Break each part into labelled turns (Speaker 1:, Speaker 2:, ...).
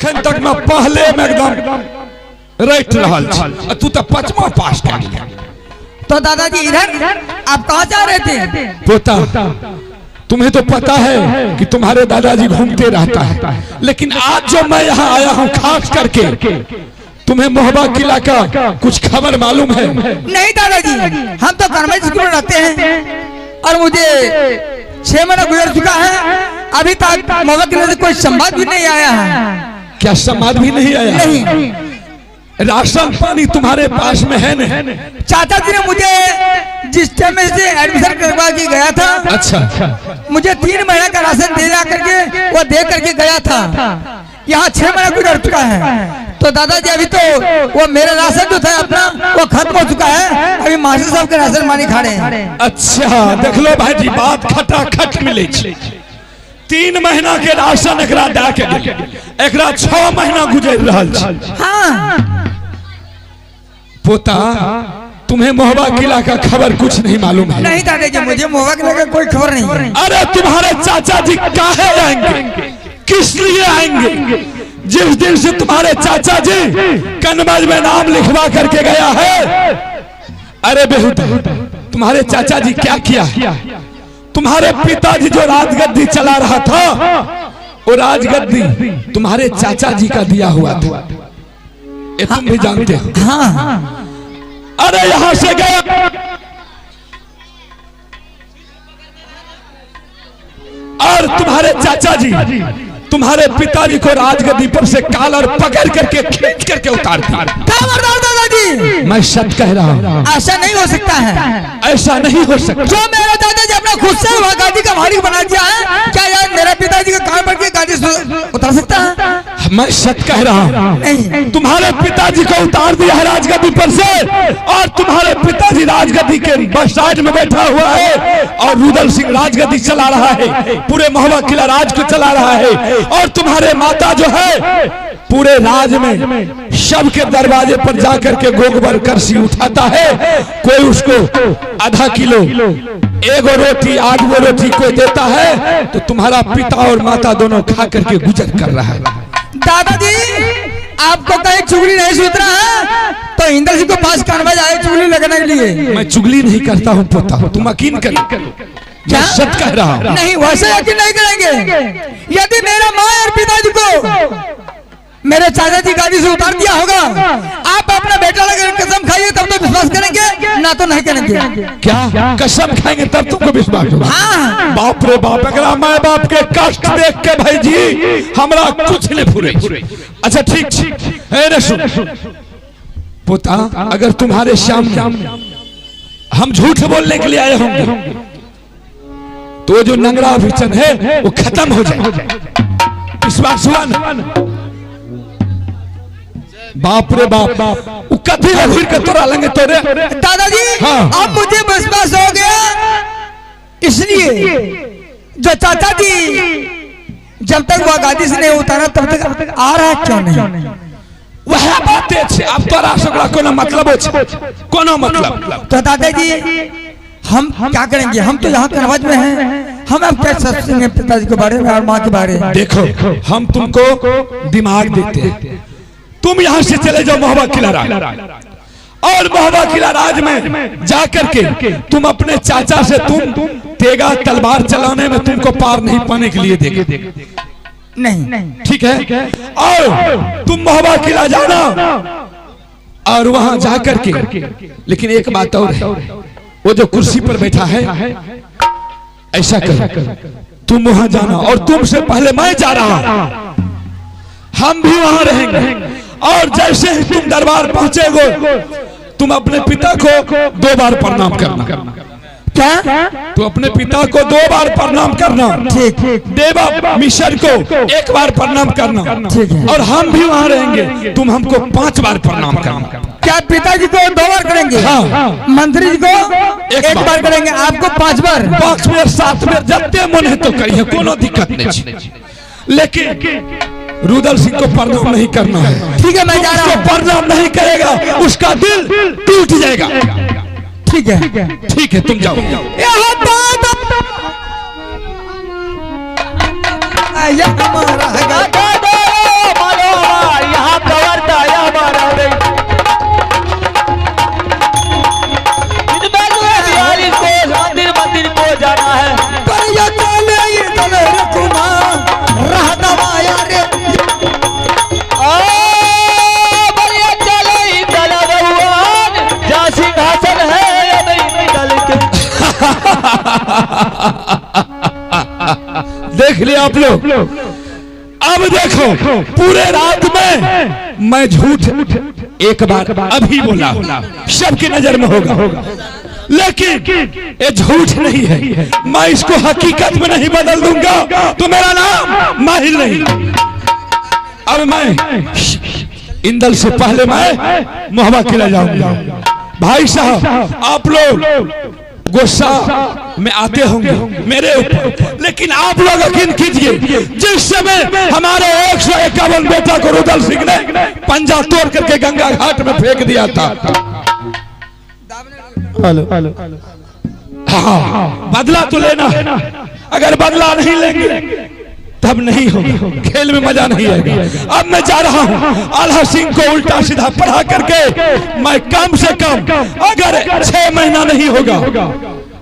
Speaker 1: अखन तक मैं पहले में एकदम रट रहा तू तो 5वां पास कर लिया।
Speaker 2: तो दादाजी इधर आप कहाँ जा रहे थे?
Speaker 1: पोता तुम्हें तो पता है कि तुम्हारे दादाजी घूमते रहता है, लेकिन आज जो मैं यहाँ आया हूँ खास करके, तुम्हें मोहबा किला का कुछ खबर मालूम है?
Speaker 2: नहीं दादाजी, हम तो गवर्नमेंट स्कूल में रहते हैं और मुझे 6 महीना गुजर चुका है, अभी तक मोहबा किला से कोई संवाद भी नहीं आया है।
Speaker 1: क्या संवाद भी नहीं आया?
Speaker 2: नहीं।
Speaker 1: राशन पानी तुम्हारे पास में है नहीं?
Speaker 2: चाचा जी ने मुझे जिस टाइम में से एडमिशन करवा के गया था,
Speaker 1: अच्छा,
Speaker 2: मुझे 3 महीने का राशन दे करके वो दे करके गया था। यहाँ 6 महीना गुजर चुका है। तो दादाजी अभी तो वो मेरा राशन जो था अपना वो खत्म हो चुका है, अभी मास्टर साहब के राशन पानी खा रहे हैं।
Speaker 1: अच्छा देख लो भाई जी, बात खटाखट मिले 3 महीना के राशन एकरा दे के एकरा 6 महीना गुजर रहा।
Speaker 2: हाँ
Speaker 1: पोता तुम्हें मोहबा किला का खबर कुछ नहीं मालूम है?
Speaker 2: नहीं दादाजी, मुझे मोहबा किला का कोई खबर नहीं है।
Speaker 1: अरे तुम्हारे चाचा जी काहे आएंगे, किस लिए आएंगे? जिस दिन से तुम्हारे चाचा जी कन्नौज में नाम लिखवा करके गया है, अरे बेहुदा तुम्हारे चाचा जी क्या किया? तुम्हारे पिताजी जो राजगद्दी चला रहा था, वो राजगद्दी तुम्हारे चाचा जी का दिया हुआ था, ये तुम भी जानते हो।
Speaker 2: हाँ।
Speaker 1: अरे यहां से गया और तुम्हारे चाचा जी तुम्हारे पिताजी को राजगद्दी पर से कॉलर पकड़ करके खींच करके उतार दिया।
Speaker 2: खबरदार दादाजी,
Speaker 1: मैं सच कह रहा हूँ,
Speaker 2: ऐसा नहीं हो सकता है।
Speaker 1: ऐसा नहीं हो सकता।
Speaker 2: जो मेरा दादाजी अपना खुद से वह गाड़ी का मालिक बना दिया है, क्या यार मेरा पिताजी का काम पर के गाड़ी उतार सकता है?
Speaker 1: मैं सच कह रहा हूँ,
Speaker 2: नहीं।
Speaker 1: तुम्हारे पिताजी को उतार दिया है राजगद्दी पर से, और तुम्हारे पिताजी राजगद्दी के बस साइड में बैठा हुआ है और रुदल सिंह राजगद्दी चला रहा है, पूरे मोहबा किला राज को चला रहा है। और तुम्हारे माता जो है पूरे राज में सबके दरवाजे पर जाकर के गोबर करसी उठाता है, कोई उसको आधा किलो 1 रोटी 8 रोटी कोई देता है, तो तुम्हारा पिता और माता दोनों खा करके गुजर कर रहा है।
Speaker 2: दादाजी आपको कहीं चुगली नहीं सूत रहा है, तो इंद्र सिंह को पास कन्नौज आए चुगली लगने के लिए।
Speaker 1: मैं चुगली नहीं करता हूँ पोता, तुम यकीन कर, क्या सच कह रहा हूँ।
Speaker 2: नहीं वैसे यकीन नहीं करेंगे। यदि मेरा माँ और पिताजी को मेरे चाचा जी गाड़ी से उतार दिया होगा, आप अपना बेटा लगे कसम खाइए तब तो विश्वास करेंगे, ना तो नहीं करेंगे।
Speaker 1: क्या कसम खाएंगे तब तुमको विश्वास होगा?
Speaker 2: हाँ।
Speaker 1: बाप रे बाप, अगर माँ बाप के कष्ट देख के भाई जी हमरा कुछ नहीं फुरे। अच्छा ठीक सुन पोता, अगर तुम्हारे सामने हम झूठ बोलने के लिए आए होंगे तो जो नंगरा विचन है वो खत्म हो जाए, विश्वास हुआ ना? बाप रे बाप, वो कभी घूर के तोड़ा लेंगे तोरे।
Speaker 2: दादाजी
Speaker 1: हाँ।
Speaker 2: अब मुझे विश्वास हो गया, इसलिए जो चाचा जी जब तक वह गाड़ी से नहीं उतारा तब तक आ रहा क्यों नहीं?
Speaker 1: वह बातें छे, अब तोरा सकला कोनो मतलब हो, कोनो मतलब।
Speaker 2: तो दादाजी हम क्या करेंगे? हम तो यहाँ कन्नौज में हैं, हम अब क्या सोचेंगे पिताजी के बारे में और माँ के बारे में?
Speaker 1: देखो हम तुमको दिमाग देते हैं, तुम यहाँ से चले जाओ मोहबा किला राज, और मोहबा किला राज में जाकर के तुम अपने चाचा से तुम तेगा तलवार चलाने में तुमको पार नहीं पाने के लिए देंगे।
Speaker 2: नहीं
Speaker 1: ठीक है, और तुम मोहबा किला जाना और वहां जाकर के, लेकिन एक बात और है, वो जो कुर्सी पर बैठा है ऐसा कर, तुम वहां जाना और तुमसे पहले मैं जा रहा हूं, हम भी वहां रहेंगे। और जैसे ही तुम दरबार पहुंचेगो, तुम अपने पिता को 2 बार प्रणाम करना।
Speaker 2: क्या?
Speaker 1: तो अपने पिता को 2 बार प्रणाम करना,
Speaker 2: ठीक।
Speaker 1: देवा मिशन को 1 बार प्रणाम करना,
Speaker 2: ठीक है।
Speaker 1: और हम भी वहां रहेंगे, तुम हमको 5 बार प्रणाम करना।
Speaker 2: क्या पिताजी को 2 बार करेंगे?
Speaker 1: हाँ।
Speaker 2: मंत्री जी को 1 बार करेंगे, आपको 5 बार?
Speaker 1: 5 बार 7 बार जत्ते मन है तो करिए, कोनो दिक्कत नहीं। लेकिन रुदल सिंह को प्रणाम नहीं करना है।
Speaker 2: ठीक है, मैं जा रहा हूँ।
Speaker 1: प्रणाम नहीं करेगा उसका दिल टूट जाएगा।
Speaker 2: ठीक है,
Speaker 1: तुम जाओ।
Speaker 2: हमारा
Speaker 1: लिया आप लोग। अब देखो पूरे रात में मैं झूठ एक बार अभी बोला, सबकी नजर में होगा, लेकिन ये झूठ नहीं है। मैं इसको हकीकत में नहीं बदल दूंगा तो मेरा नाम माहिर नहीं। अब मैं इंदल से पहले मैं मोहब्बा किला जाऊंगा। भाई साहब आप लोग गुस्सा में आते होंगे मेरे ऊपर, लेकिन आप लोग यकीन कीजिए जिस समय हमारे 151 बेटा को रुदल सिंह ने पंजा तोड़ करके गंगा घाट में फेंक दिया था। हाँ, बदला तो लेना है, अगर बदला नहीं लेंगे तब नहीं होगा, खेल में मजा नहीं आएगा। अब मैं जा रहा हूँ आल्हा सिंह को उल्टा सीधा पढ़ा करके मैं कम से कम अगर 6 महीना नहीं होगा,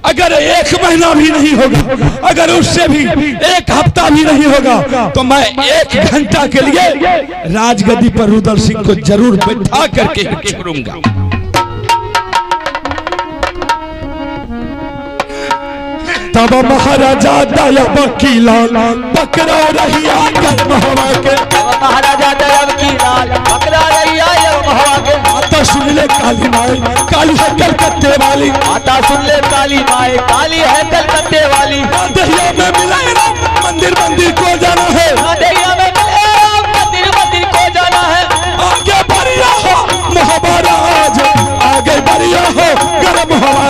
Speaker 1: अगर 1 महीना भी नहीं होगा, अगर उससे भी 1 हफ्ता भी नहीं होगा तो मैं 1 घंटा के लिए राजगद्दी पर रुदल सिंह को जरूर बैठा करके छोड़ूंगा। तब महाराजा दया वकीला पकड़ा रही गर्म हवा के,
Speaker 3: महाराजा दया वकीला पकड़ा रही हवा के।
Speaker 1: आता सुन ले काली माई काली है कलकत्ते वाली,
Speaker 3: आता सुन ले काली माई काली है कलकत्ते वाली।
Speaker 1: दहिया में मिला मंदिर मंदिर को जाना है,
Speaker 3: दहिया में मंदिर मंदिर को जाना है।
Speaker 1: आगे बढ़िया हो महाराज, आगे बढ़िया हो गर्म हवा।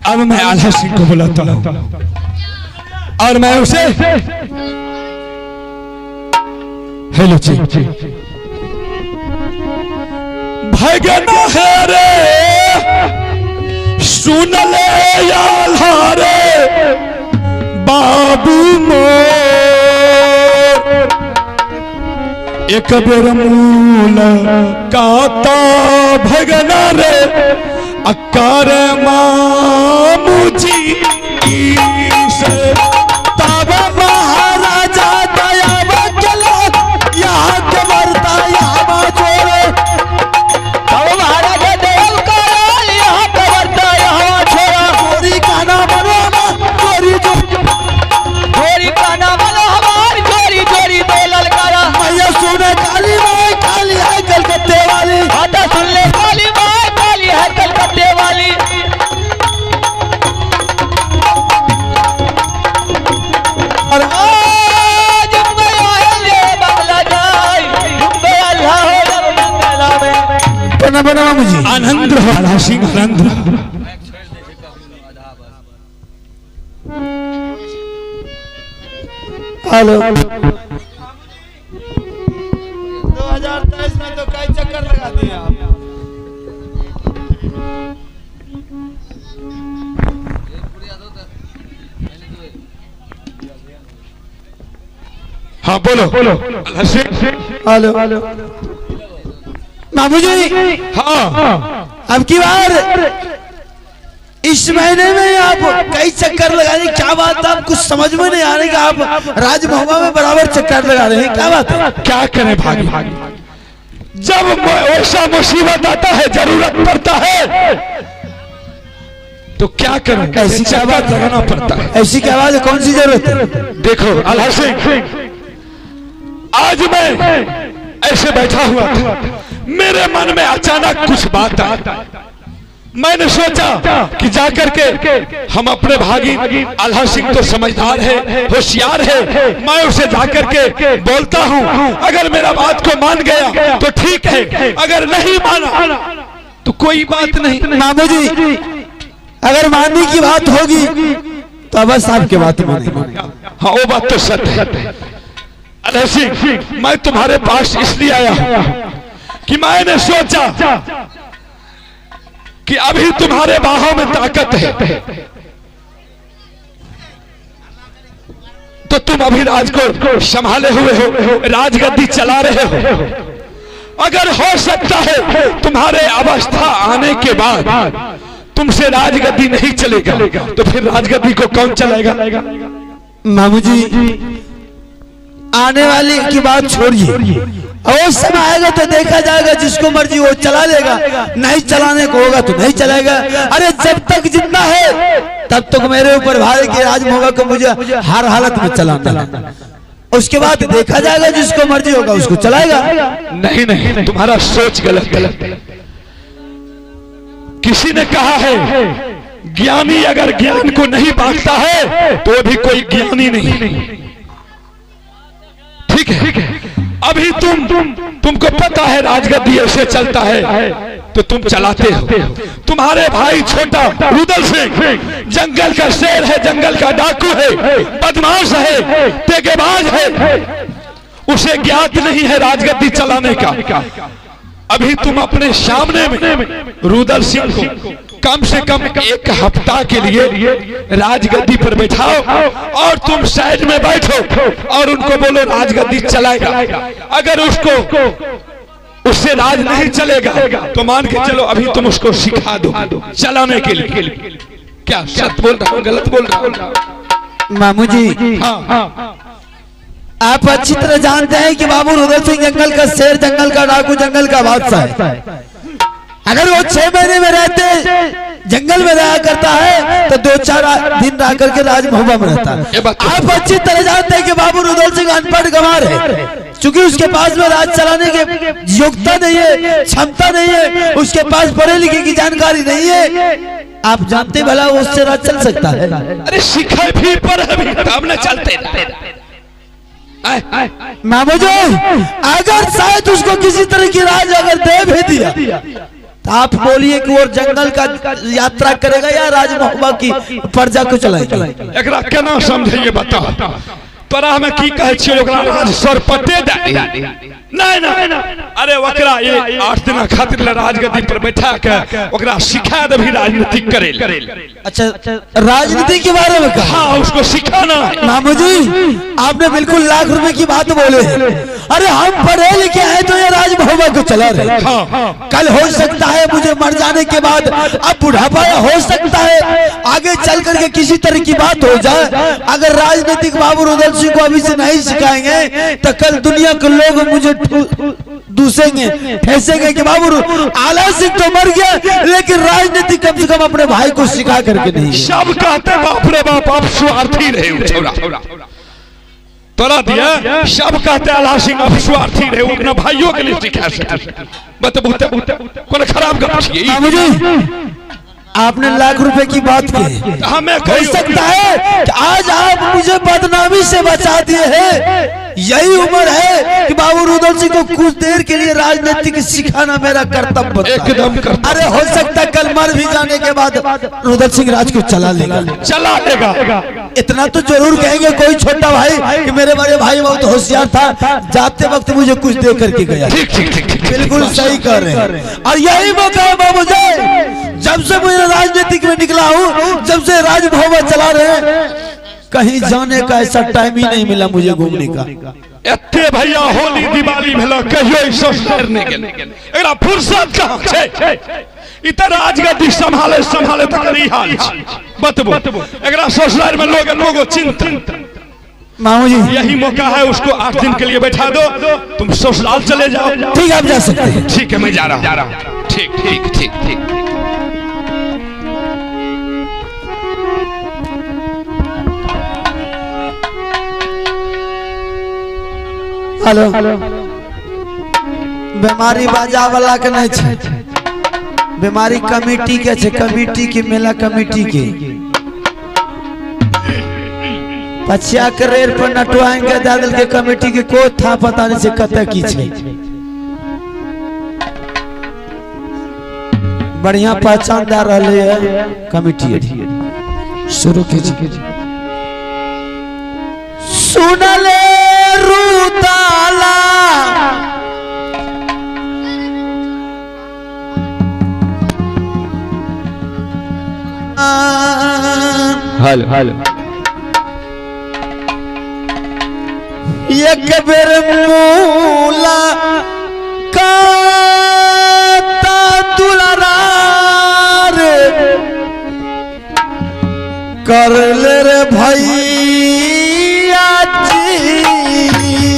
Speaker 1: अब मैं आल्हा सिंह को बुलाता हूं और मैं उसे हेलो जी भगना है रे सुन ले आल्हा रे बाबू मोर, एक बेर मूल काता भगना रे अकार मामूजी से तब महाराजा दया वकीला यहाँ के मरता यहाँ बाजोरे।
Speaker 3: तब महाराजा दया वकीला यहाँ के मरता यहाँ छोड़ा।
Speaker 1: चोरी का नाम बनो चोरी
Speaker 3: चोरी का नाम बनो हमार चोरी चोरी दो ललकारा।
Speaker 1: मैया सुने काली माई काली है कलकत्ते वाली,
Speaker 3: आता सुन ले काली माई काली है कलकत्ते वाली।
Speaker 1: और
Speaker 3: आज मैं आए बंगला जाए मैं अल्लाह हो बंगला में।
Speaker 1: बना बना मुझे आनंद रहो आल्हा सिंह आनंद रहो। हेलो
Speaker 4: 2023 में तो कई चक्कर लगा दिए आप।
Speaker 1: हाँ बोलो बोलो हेलो
Speaker 2: बाबू जी
Speaker 1: हाँ
Speaker 2: अब की बार इस महीने में आप कई चक्कर लगा रहे हैं, क्या बात है? आप कुछ समझ में नहीं आ रही कि आप राज मोहब्बा में बराबर चक्कर लगा रहे हैं, क्या बात है?
Speaker 1: क्या करें भागी जब ऐसा मुसीबत आता है जरूरत पड़ता है तो क्या करूं, ऐसी क्या बात लगाना पड़ता है।
Speaker 2: ऐसी क्या बात है? कौन सी जरूरत है?
Speaker 1: देखो आल्हा सिंह आज मैं ऐसे बैठा हुआ था, मेरे मन में अचानक कुछ बात आई। मैंने सोचा कि जाकर के हम अपने भागी आल्हा सिंह तो समझदार है होशियार है, मैं उसे जाकर के बोलता हूँ, अगर मेरा बात को मान गया तो ठीक है, अगर नहीं माना तो कोई बात नहीं।
Speaker 2: मामू जी अगर मानने की बात होगी तो बस आपके बात मानेंगे।
Speaker 1: हाँ वो बात तो सत्य है। आल्हा सिंह मैं तुम्हारे पास इसलिए आया हूँ कि मैंने सोचा कि अभी तुम्हारे बाहों में ताकत है तो तुम अभी राज को संभाले हुए हो, राजगद्दी चला रहे हो। अगर हो सकता है तुम्हारे अवस्था आने के बाद तुमसे राजगद्दी नहीं चलेगा तो फिर राजगद्दी को कौन चलाएगा?
Speaker 2: मामू जी
Speaker 3: आने वाली की बात छोड़िए, और उस समय आएगा तो देखा जाएगा, जिसको मर्जी वो चला लेगा, नहीं चलाने को होगा तो नहीं चलाएगा। अरे जब तक जितना है तब तक मेरे ऊपर भाई के राज होगा को मुझे हर हालत में चलाना है। उसके बाद देखा जाएगा, जिसको मर्जी होगा उसको चलाएगा।
Speaker 1: नहीं नहीं, तुम्हारा सोच गलत। किसी ने कहा है ज्ञानी अगर ज्ञान को नहीं बांटता है तो भी कोई ज्ञानी नहीं। ठीक है, अभी तुमको पता है राजगद्दी ऐसे चलता है तो तुम चलाते हो। तुम्हारे भाई छोटा रुदल सिंह जंगल का शेर है, जंगल का डाकू है, बदमाश है, तेगेबाज है, उसे ज्ञात नहीं है राजगद्दी चलाने का। अभी तुम अपने सामने में रुदल सिंह को कम से कम एक हफ्ता के लिए राजगद्दी पर बैठाओ और तुम साइड में बैठो और उनको बोलो राजगद्दी चलाएगा। अगर उससे राज नहीं चलेगा तो मान के चलो अभी तुम उसको सिखा दो चलाने के लिए। क्या सच बोल रहा हूँ गलत बोल रहा हूँ?
Speaker 3: मामू जी, हाँ, आप अच्छी तरह जानते हैं कि बाबू रुदल सिंह जंगल का शेर, जंगल का डाकू, जंगल का बादशाह है। अगर वो 6 महीने में रहते जंगल में रहा करता है तो 2-4 दिन रह करके राजमहल में रहता है। आप अच्छी तरह जानते हैं कि बाबू रुदल सिंह अनपढ़ गंवार है, क्योंकि उसके पास में राज चलाने की योग्यता नहीं है, क्षमता नहीं है, उसके पास पढ़े लिखे की जानकारी नहीं है। आप जानते भला वो उससे राज चल सकता है?
Speaker 1: अरे सिखाए भी पर तब न चलते।
Speaker 3: मामू जी, अगर शायद उसको किसी तरह की राज अगर दे भी दिया तो आप बोलिए कि वो जंगल का यात्रा करेगा या राजमहल की प्रजा को चलाएगा?
Speaker 1: एकरा केना समझिए बताओ। तोरा हमें की कहे छियै ओकरा राज सरपटे दे नहीं। अरे ओकरा ये 8 दिन खातिर राजगद्दी पर बैठा के ओकरा सिखा दे भी राजनीति करे।
Speaker 3: अच्छा, राजनीति के बारे में कहा?
Speaker 1: हाँ, उसको सिखाना है।
Speaker 3: मामू जी, आपने बिल्कुल लाख रुपए की बात बोले। अरे हम पढ़े लिखे हैं तो ये राजभवन को चला रहे। कल हो सकता है मुझे मर जाने के बाद, अब बुढ़ापा हो सकता है, आगे चल करके किसी तरह की बात हो जाए। अगर राजनीतिक बाबू रुदल सिंह को अभी से नहीं सिखाएंगे तो कल दुनिया के लोग मुझे दूसेंगे, फैसेंगे कि बाबू आला सिंह तो मर गया लेकिन राजनीति कम से कम अपने भाई को सिखा करके नहीं।
Speaker 1: सब कहते बाप रे बाप, आप स्वार्थी रहे तोरा दिया। सब कहते आला सिंह आप स्वार्थी रहे, अपना भाइयों के लिए सिखा सके। बता खराब कर
Speaker 3: आपने लाख रुपए की बात की,
Speaker 1: हमें
Speaker 3: हो सकता है कि आज आप मुझे बदनामी से बचा दिए हैं। यही उम्र है कि बाबू रुदल सिंह को कुछ देर के लिए राजनीति सिखाना मेरा कर्तव्य बनता है।
Speaker 1: एकदम।
Speaker 3: अरे हो सकता है कल मर भी जाने के बाद रुदल सिंह राज को चला लेगा। इतना तो जरूर कहेंगे कोई छोटा भाई कि मेरे बड़े भाई बहुत होशियार था, जाते वक्त मुझे कुछ दे करके गया। बिल्कुल सही कर रहे हैं। और यही मौका है बाबू जी, जब से मुझे राजनीतिक में निकला हूँ, जब से राजभवन चला रहे हैं, कहीं जाने का ऐसा टाइम ही नहीं मिला मुझे घूमने का।
Speaker 1: एते भैया होली दिवाली भेला कहियो इसो करने के एकरा फुर्सत कहां छै? इतर राजगद्दी संभाले तक ई हाल छै। बतबो एकरा ससुराल में लोगो चिंता।
Speaker 3: मामू जी,
Speaker 1: यही मौका है, उसको 8 दिन के लिए बैठा दो, तुम ससुराल चले जाओ।
Speaker 3: ठीक है, आप जा सकते हैं।
Speaker 1: ठीक है, मैं जा रहा हूँ। ठीक।
Speaker 3: हेलो, बीमारी बाजा वाला के नहीं छै, बीमारी कमेटी के छै, कमेटी की मेला कमेटी के। पछिया के रेल पर नटवाएंगे दादल के कमेटी के को था पता नहीं से कते की छै। बढ़िया पहचानदार रहे है कमेटी। शुरू कीजिए। सुनले रूताला
Speaker 1: हेलो
Speaker 3: एक बेर मूला का दुलारार कर ले रे भैया जी।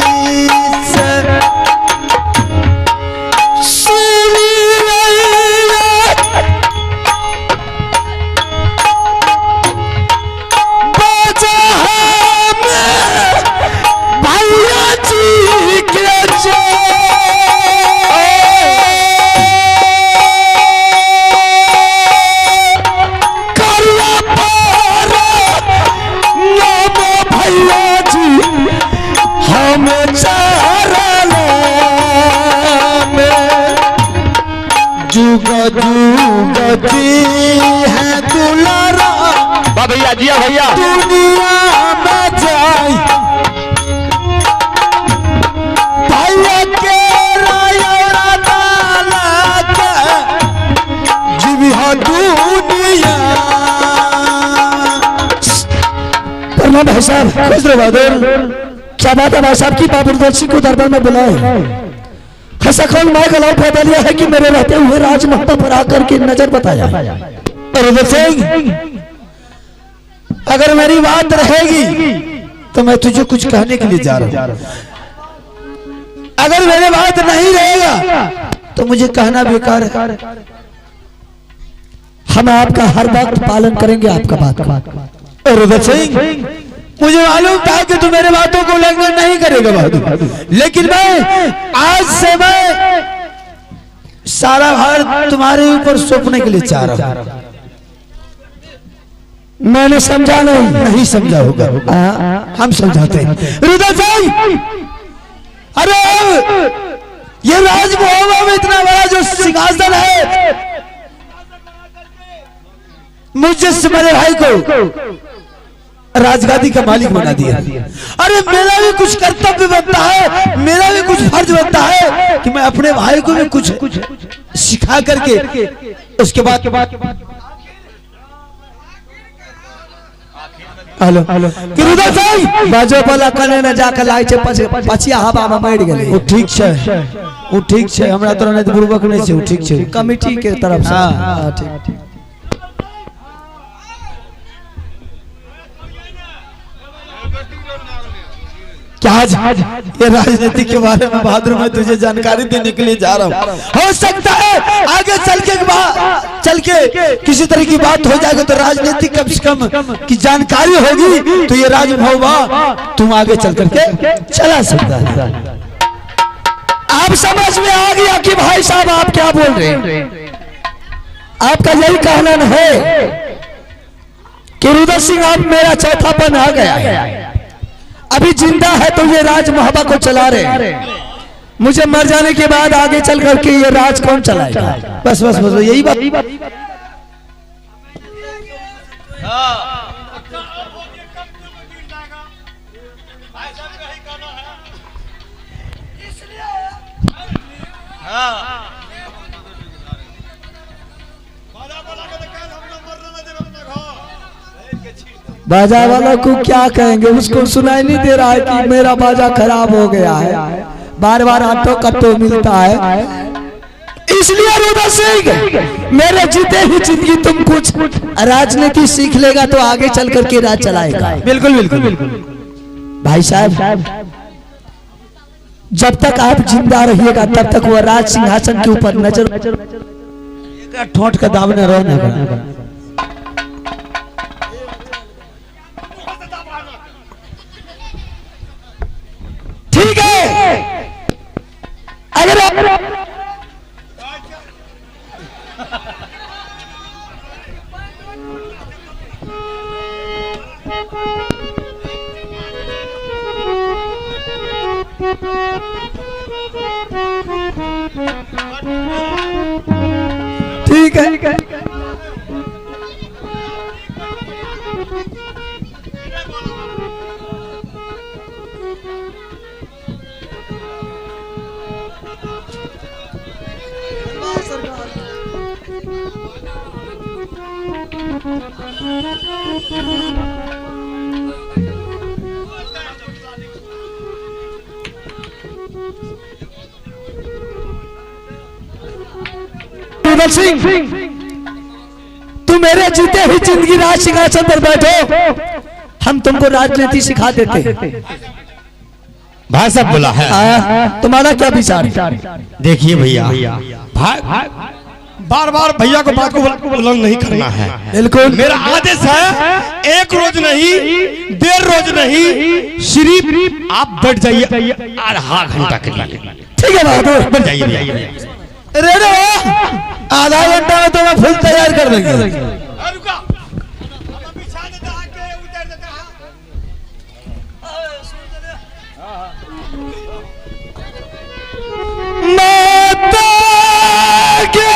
Speaker 3: जुगती है दुलारा
Speaker 1: भैया जिया भैया
Speaker 3: दुनिया में जाए भैया के राया दाला के जीविया दुनिया।
Speaker 1: प्रणाम भाई साहब। खुश रहो बहादुर। क्या बात है भाई साहब की बाबूदर सिंह को दरबार में बुलाए। खसा खान माँ गलाव पैदा लिया है कि मेरे रहते हुए राजमहल पर आकर के नजर बताया।
Speaker 3: रुद्र सिंह अगर मेरी बात रहेगी तो मैं तुझे कुछ कहने के लिए जा रहा हूं, अगर मेरी बात नहीं रहेगा तो मुझे कहना बेकार है।
Speaker 1: हम आपका हर वक्त पालन करेंगे आपका बात का।
Speaker 3: रुद्र सिंह मुझे मालूम था कि तू मेरे बातों को उल्लंघन नहीं करेगा बहादुर, लेकिन मैं आज से मैं सारा भार तुम्हारे ऊपर सौंपने के लिए चाह रहा हूं।
Speaker 1: मैंने समझा
Speaker 3: नहीं समझा होगा, हम समझाते हैं। रुद्र सिंह अरे ये राजमहल में इतना बड़ा जो सिंहासन है मुझे मेरे भाई को राजगादी का मालिक बना दिया। अरे मेरा भी कुछ कर्तव्य बनता है, मेरा भी कुछ फर्ज बनता है कि मैं अपने भाई को भी कुछ सिखा करके उसके बाद
Speaker 1: हेलो
Speaker 3: रुद्र सिंह
Speaker 1: बाजो वाला कने न जाकर लाई छे पछिया हवा में बैठ गेले।
Speaker 3: वो ठीक छे, वो ठीक छे, हमरा तोरा नहीं बुर्बक नहीं छे, वो ठीक छे
Speaker 1: कमिटी के तरफ से।
Speaker 3: हां
Speaker 1: ठीक।
Speaker 3: क्या आज ये राजनीति के बारे में बहादुर मैं तुझे जानकारी देने के लिए जा रहा हूँ। हो सकता है आगे चल के किसी तरह की बात हो जाएगी तो राजनीति कम से कम की जानकारी होगी तो ये राजभवन तुम आगे चल करके चला सकता है।
Speaker 1: आप समझ में आ गया कि भाई साहब आप क्या बोल रहे हैं। आपका यही कहना है कि रुद्र सिंह आप मेरा चौथापन आ गया है, अभी जिंदा है तो ये राज मोहब्बा को चला रहे, मुझे मर जाने के बाद आगे चल करके ये राज कौन चलाएगा।
Speaker 3: बस बस बस यही बात।
Speaker 1: बाजा वालों को क्या कहेंगे, उसको सुनाई नहीं दे रहा है कि मेरा बाजा खराब हो गया है, बार बार आटो कट्टो मिलता है। इसलिए रुद्र सिंह मेरे जीते ही जिंदगी तुम कुछ राजनीति सीख लेगा तो आगे चल करके राज चलाएगा।
Speaker 3: बिल्कुल बिल्कुल
Speaker 1: भाई साहब जब तक आप जिंदा रहिएगा तब तक वो राज सिंहासन के ऊपर नजर
Speaker 3: ठोंठ का दामने रहना।
Speaker 1: ठीक है, अगर ठीक है रुद्र सिंह तुम मेरे जीते ही जिंदगी राज सिंहासन पर बैठो, हम तुमको राजनीति सिखा देते।
Speaker 5: भाई साहब बोला है,
Speaker 1: तुम्हारा क्या विचार है?
Speaker 5: देखिए भैया बार बार भैया को बात को उल्लंघन नहीं करना है।
Speaker 1: बिल्कुल
Speaker 5: मेरा आदेश है, एक रोज नहीं देर रोज नहीं, सिर्फ आप बैठ जाइए आधा घंटा के लिए।
Speaker 1: ठीक है बहादुर
Speaker 5: बैठ जाइए भैया।
Speaker 3: रेडो आधा घंटा में तो मैं फुल तैयार कर देंगे।
Speaker 1: माता के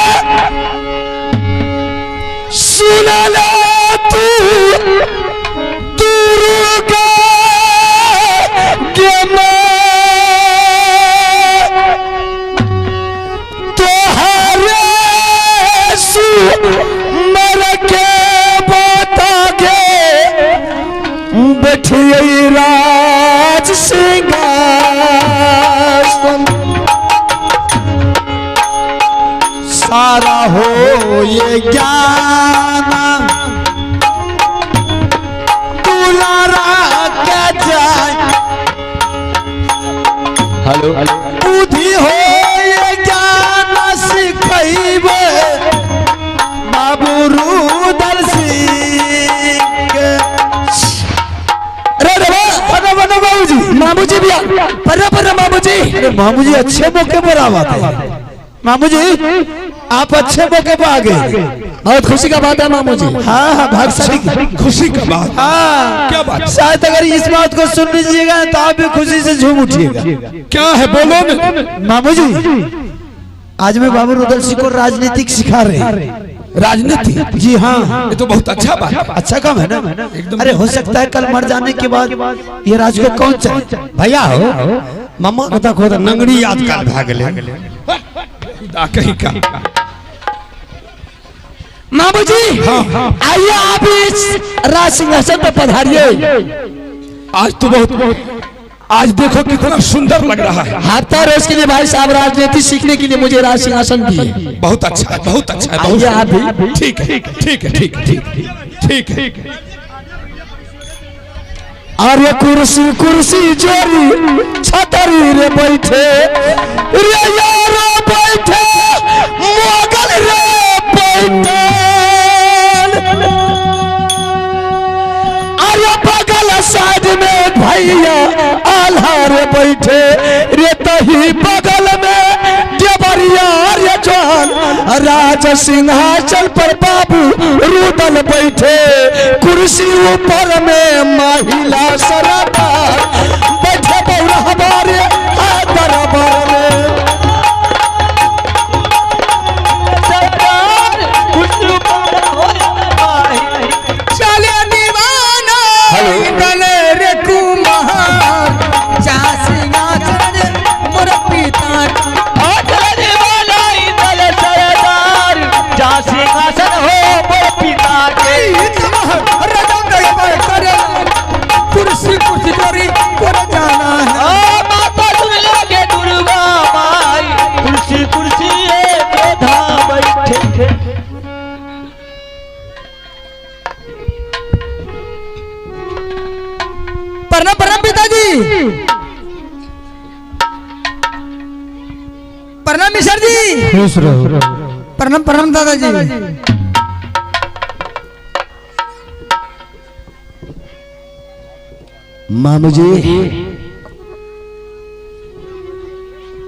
Speaker 3: राज सिंहासन सारा हो ये ज्ञान दुलारा क्या जाए हेलो बुद्धि हो ये ज्ञान सिखैबे बाबू रुदल सिंह। अरे बाबूजी मामूजी भैया पर मामूजी। अरे मामूजी अच्छे मौके पर आवा थे मामूजी, आप अच्छे मौके पर आ गए, बहुत खुशी का बात है मामूजी। हाँ हाँ भाग्यशाली
Speaker 1: खुशी का बात।
Speaker 3: हाँ
Speaker 1: क्या बात?
Speaker 3: शायद अगर इस बात को सुन लीजिएगा तो आप भी खुशी से झूम उठिएगा।
Speaker 1: क्या है बोलो न।
Speaker 3: मामूजी आज मैं बाबू रुदल सिंह को राजनीतिक सिखा रहे हैं।
Speaker 1: राजनीति?
Speaker 3: जी हाँ,
Speaker 1: ये तो बहुत अच्छा बात है।
Speaker 3: अच्छा काम है ना। अरे हो सकता है कल मर जाने के बाद ये राज को कौन चाहे भैया हो मामा बता खोदा
Speaker 5: नंगड़ी याद कर भागले
Speaker 1: कहीं का
Speaker 3: मामूजी आइए आप इस राज सिंहासन पर पधारिए।
Speaker 1: आज तो बहुत आज देखो कितना सुंदर लग रहा है।
Speaker 3: हफ्ता रोज के लिए भाई साहब राजनीति सीखने के लिए मुझे राज सिंहासन दिए।
Speaker 1: बहुत अच्छा है, बहुत अच्छा है।
Speaker 3: आइए आप भी।
Speaker 1: ठीक है ठीक है ठीक है ठीक है।
Speaker 3: और ये कुर्सी कुर्सी जोरी छतरी रे बैठे रे यारो बैठे मोगल रे बैठे अरे बगल साइड में भैया आल्हा रे बैठे रे तही बगल में देवरिया रे जवान राज सिंहासन पर बाबू रुदल बैठे कुर्सी ऊपर में महिला सरदार बैठे बौरा हमारे दरबार में
Speaker 2: चले दीवाना गले रे कुमार जा सिंहासन मोर पिता
Speaker 6: चले दीवाना गले सरदार जा सिंहासन हो मोर पिता के।
Speaker 2: कुर्सी कुर्सी जोरी कोन जाना है
Speaker 6: माता सुन लगे दुर्गा माई कुर्सी कुर्सी मेधा बैठे।
Speaker 2: प्रणाम प्रणाम पिताजी। प्रणाम मिश्र जी।
Speaker 3: खुश रहो।
Speaker 2: प्रणाम प्रणाम दादाजी।
Speaker 3: मामूजी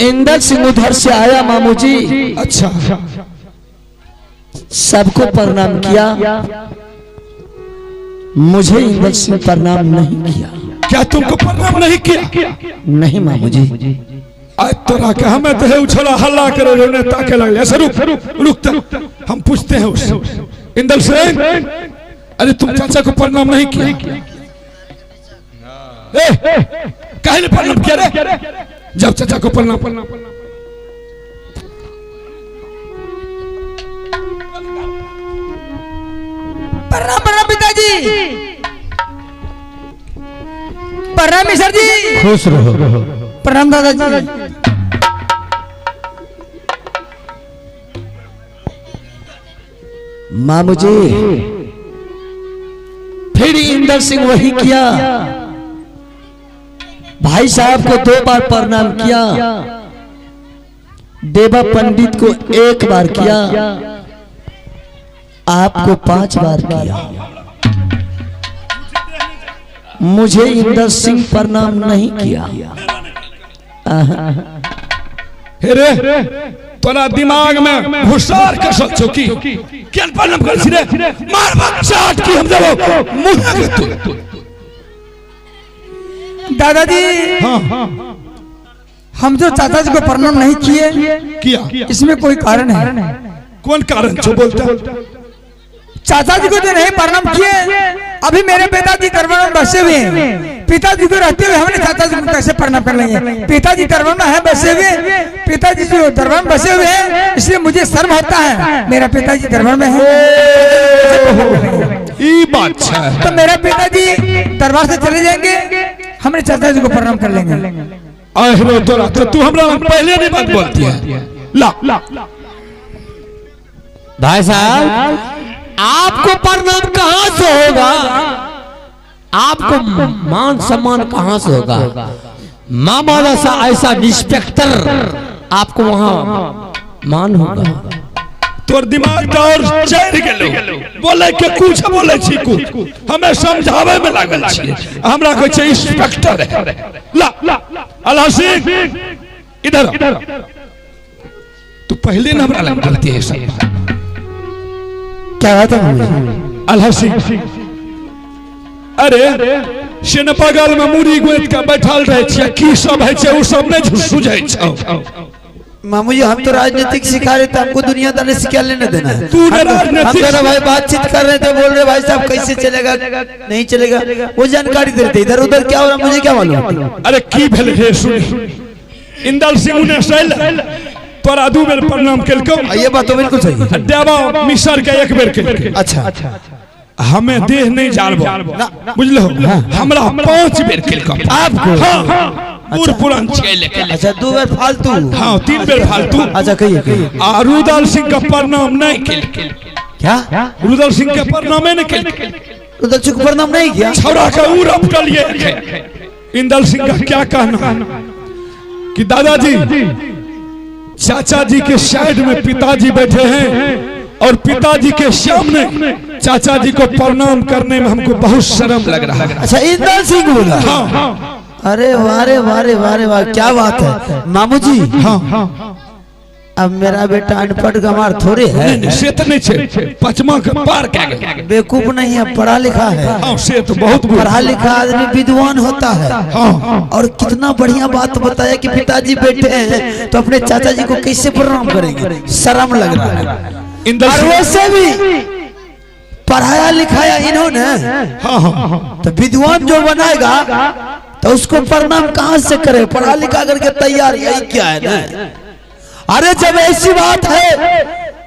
Speaker 3: इंदर सिंह उधर से आया मामूजी।
Speaker 1: अच्छा
Speaker 3: सबको प्रणाम किया, मुझे इंदर सिंह प्रणाम नहीं किया।
Speaker 1: क्या तुमको प्रणाम नहीं किया?
Speaker 3: नहीं मामूजी।
Speaker 1: आज तोरा के हमें तो है उछला हल्ला करे रोने ताके लगे। ऐसे रुक हम पूछते हैं उससे। इंदर सिंह अरे तुम चाचा को प्रणाम नहीं किया? काहे ने प्रणाम किया रे? जब चाचा को प्रणाम प्रणाम
Speaker 2: प्रणाम पिताजी। प्रणाम मिश्र जी।
Speaker 3: खुश रहो।
Speaker 2: प्रणाम दादाजी।
Speaker 3: मामूजी फिर इंदर सिंह वही किया, भाई साहब को 2 बार प्रणाम किया, देवा पंडित को 1 बार किया, आपको 5 बार किया। मुझे इंदर सिंह प्रणाम नहीं किया।
Speaker 1: रे तोरा दिमाग में हुशार कर सोचो की क्या प्रणाम कर रे? मार चाट की हम जब मुंह के तू
Speaker 2: दादाजी। हम जो चाचा जी को प्रणाम नहीं किए
Speaker 1: किया,
Speaker 2: इसमें कोई कारण है?
Speaker 1: कौन कारण जो बोलता?
Speaker 2: चाचा जी को जो नहीं प्रणाम किए, अभी मेरे पिताजी दरबार में बसे हुए हैं। पिताजी को रहते हुए हमने चाचा जी को कैसे प्रणाम कर लेंगे? पिताजी दरबार में है बसे हुए, पिताजी जो दरबार में बसे हुए हैं, इसलिए मुझे शर्म होता है। मेरा पिताजी दरबार में है,
Speaker 1: ये बात है।
Speaker 2: तो मेरा पिताजी दरबार से चले जाएंगे, हमने चाचा जी को प्रणाम कर लेंगे।
Speaker 1: अरे तोरा तो तू हमरा पहले नहीं बात बोलती है। ला
Speaker 3: भाई साहब, आपको प्रणाम कहाँ से होगा? आपको मान सम्मान कहाँ से होगा? मामा जैसा ऐसा इंस्पेक्टर आपको वहाँ मान होगा।
Speaker 1: तोर दिमाग तो और चढ़ गेलो, बोले के कुछ बोले छी कुछ हमें समझावे में लागल छी। हमरा कोई छै इंस्पेक्टर है। ला अलहसी इधर तू पहले ना हमरा लग गलती है सब।
Speaker 3: क्या बात है
Speaker 1: अलहसी? अरे से न बगल में मुड़ी गोद के बैठल रहे छियै, की सब है छै उ सब नहीं सुझै छौ।
Speaker 3: मामू जी, हम तो राजनीतिक सिखा रहे थे, हमको दुनियादारी सिखा लेने देना है।
Speaker 1: तू ने राजनीतिक
Speaker 3: हम भाई बातचीत कर रहे थे, बोल रहे भाई साहब कैसे चलेगा नहीं चलेगा, वो जानकारी दे रहे थे। इधर उधर क्या हो रहा मुझे क्या मालूम।
Speaker 1: अरे की भेल हे सुन, इंदल सिंह ने सैल तोरा दू बेर प्रणाम केलको।
Speaker 3: ये बात तो बिल्कुल सही है।
Speaker 1: देवा मिसर के एक बेर केलको।
Speaker 3: अच्छा,
Speaker 1: हमें देह नहीं जारबो, बुझलो? हमरा 5 बेर केलको। आपको? हां पूर पुरान चले।
Speaker 3: अच्छा, 2 बेर फालतू?
Speaker 1: हां 3 बेर फालतू।
Speaker 3: अच्छा कहिए।
Speaker 1: आ रुदल सिंह का प्रणाम नहीं केल।
Speaker 3: क्या?
Speaker 1: रुदल सिंह के प्रणाम नहीं केल।
Speaker 3: रुदल सिंह को प्रणाम नहीं किया?
Speaker 1: छौड़ा का ऊर अपटलिए। इंदल सिंह का क्या कहना कि दादाजी चाचा जी के साइड में पिताजी बैठे हैं और पिताजी के सामने चाचा जी को प्रणाम करने में हमको बहुत शर्म लग रहा है।
Speaker 3: अच्छा, इंदल सिंह बोला?
Speaker 1: हाँ।
Speaker 3: अरे वारे वारे वारे वाह, क्या बात है मामू जी।
Speaker 1: हाँ।
Speaker 3: अब मेरा बेटा अनपढ़ गंवार थोड़े है।
Speaker 1: से तो नहीं छे, 5वां के पार क्या गए।
Speaker 3: बेवकूफ नहीं है, पढ़ा लिखा है।
Speaker 1: हाँ, से तो बहुत
Speaker 3: पढ़ा लिखा आदमी विद्वान होता है।
Speaker 1: हाँ।
Speaker 3: और कितना बढ़िया बात बताया कि पिताजी बैठे हैं तो अपने चाचा जी को कैसे प्रणाम करेंगे, शर्म लग रहा है। और वैसे भी पढ़ाया लिखाया इन्होंने।
Speaker 1: हाँ।
Speaker 3: तो विद्वान जो बनाएगा तो उसको प्रणाम कहाँ से करे? पढ़ा लिखा करके तैयार, यही क्या है ना। अरे जब ऐसी बात है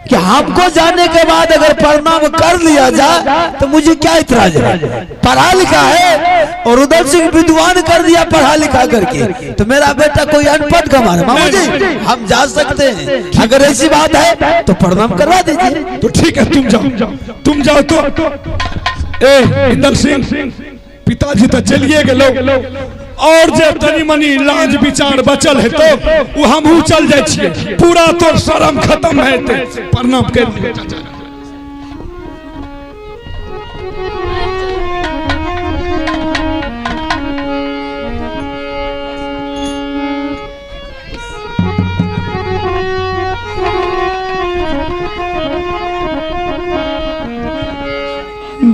Speaker 3: कि हमको जाने के बाद अगर प्रणाम कर लिया जाए तो मुझे क्या इतराज है? पढ़ा लिखा है और उधर से विद्वान कर दिया पढ़ा लिखा करके, तो मेरा बेटा कोई अनपढ़ गंवार है। मामू जी, हम जा सकते हैं, अगर ऐसी बात है तो प्रणाम करवा दीजिए।
Speaker 1: तो ठीक है, तुम जाओ तो। इंदल सिंह पिताजी तो चलिए गए और जब तनी मनी लाज विचार बचल है तो वो हमहू चल जाए छिए। पूरा तो शर्म खत्म है ते प्रणाम कर दिए चाचा।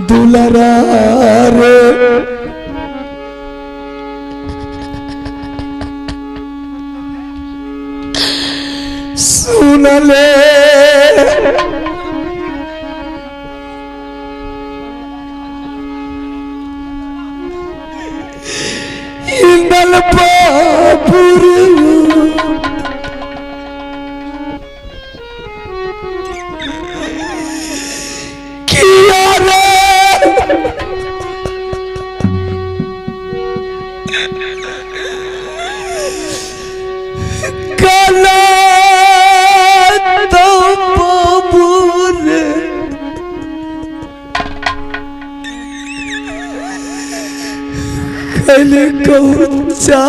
Speaker 1: दुलारा रे सुन ले इंदल बाबूर किया रे कला तो बाबूर कल को चा